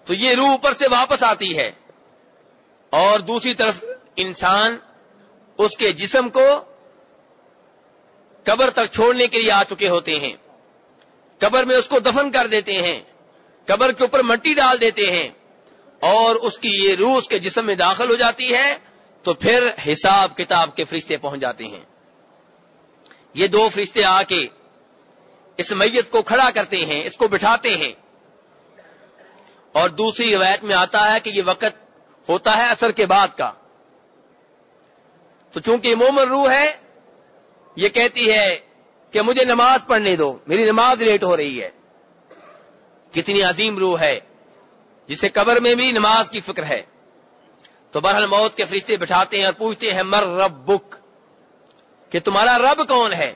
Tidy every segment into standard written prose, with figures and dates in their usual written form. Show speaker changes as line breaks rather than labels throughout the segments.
تو یہ روح اوپر سے واپس آتی ہے، اور دوسری طرف انسان اس کے جسم کو قبر تک چھوڑنے کے لیے آ چکے ہوتے ہیں، قبر میں اس کو دفن کر دیتے ہیں، قبر کے اوپر مٹی ڈال دیتے ہیں، اور اس کی یہ روح اس کے جسم میں داخل ہو جاتی ہے، تو پھر حساب کتاب کے فرشتے پہنچ جاتے ہیں۔ یہ دو فرشتے آ کے اس میت کو کھڑا کرتے ہیں، اس کو بٹھاتے ہیں، اور دوسری روایت میں آتا ہے کہ یہ وقت ہوتا ہے عصر کے بعد کا۔ تو چونکہ مومن روح ہے، یہ کہتی ہے کہ مجھے نماز پڑھنے دو، میری نماز لیٹ ہو رہی ہے۔ کتنی عظیم روح ہے جسے قبر میں بھی نماز کی فکر ہے۔ تو بہرحال موت کے فرشتے بٹھاتے ہیں اور پوچھتے ہیں مر ربک، کہ تمہارا رب کون ہے؟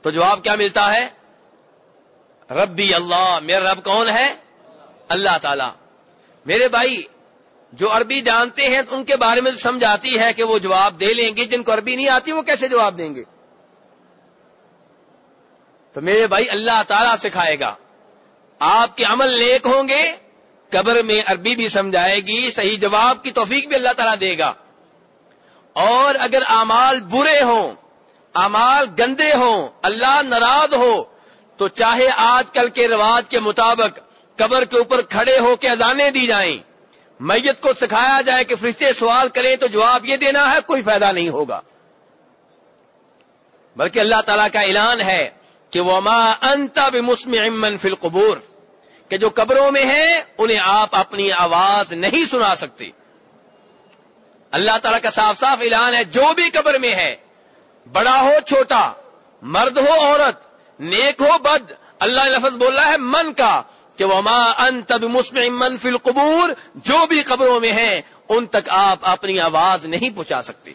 تو جواب کیا ملتا ہے؟ ربی اللہ، میرا رب کون ہے؟ اللہ تعالی۔ میرے بھائی، جو عربی جانتے ہیں ان کے بارے میں سمجھ آتی ہے کہ وہ جواب دے لیں گے، جن کو عربی نہیں آتی وہ کیسے جواب دیں گے؟ تو میرے بھائی، اللہ تعالیٰ سکھائے گا، آپ کے عمل نیک ہوں گے، قبر میں عربی بھی سمجھائے گی، صحیح جواب کی توفیق بھی اللہ تعالیٰ دے گا۔ اور اگر اعمال برے ہوں، اعمال گندے ہوں، اللہ ناراض ہو، تو چاہے آج کل کے رواج کے مطابق قبر کے اوپر کھڑے ہو کے اذانیں دی جائیں، میت کو سکھایا جائے کہ فرشتے سوال کریں تو جواب یہ دینا ہے، کوئی فائدہ نہیں ہوگا۔ بلکہ اللہ تعالیٰ کا اعلان ہے کہ وَمَا أَنْتَ بِمُسْمِعٍ مَّن فِي الْقُبُورِ، کہ جو قبروں میں ہیں انہیں آپ اپنی آواز نہیں سنا سکتے۔ اللہ تعالیٰ کا صاف صاف اعلان ہے، جو بھی قبر میں ہے، بڑا ہو چھوٹا، مرد ہو عورت، نیک ہو بد، اللہ نے لفظ بولا ہے من کا، کہ وَمَا أَنْتَ بِمُسْمِعٍ مَّن فِي الْقُبُورِ، جو بھی قبروں میں ہیں ان تک آپ اپنی آواز نہیں پہنچا سکتے۔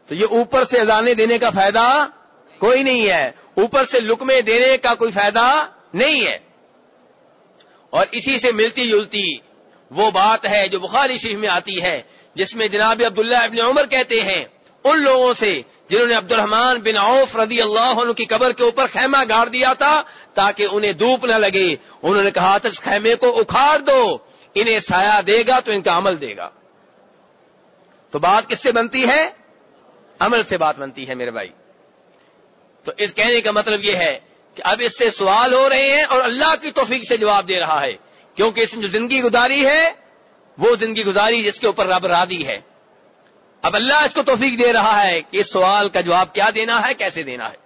تو یہ اوپر سے اذانیں دینے کا فائدہ کوئی نہیں ہے، اوپر سے لقمے دینے کا کوئی فائدہ نہیں ہے۔ اور اسی سے ملتی جلتی وہ بات ہے جو بخاری شریف میں آتی ہے، جس میں جناب عبداللہ ابن عمر کہتے ہیں ان لوگوں سے جنہوں نے عبد الرحمن بن عوف رضی اللہ عنہ کی قبر کے اوپر خیمہ گاڑ دیا تھا تاکہ انہیں دھوپ نہ لگے، انہوں نے کہا تھا اس خیمے کو اکھاڑ دو، انہیں سایہ دے گا تو ان کا عمل دے گا۔ تو بات کس سے بنتی ہے؟ عمل سے بات بنتی ہے میرے بھائی۔ تو اس کہنے کا مطلب یہ ہے کہ اب اس سے سوال ہو رہے ہیں اور اللہ کی توفیق سے جواب دے رہا ہے، کیونکہ اس نے جو زندگی گزاری ہے وہ زندگی گزاری جس کے اوپر رب راضی ہے۔ اب اللہ اس کو توفیق دے رہا ہے کہ اس سوال کا جواب کیا دینا ہے، کیسے دینا ہے۔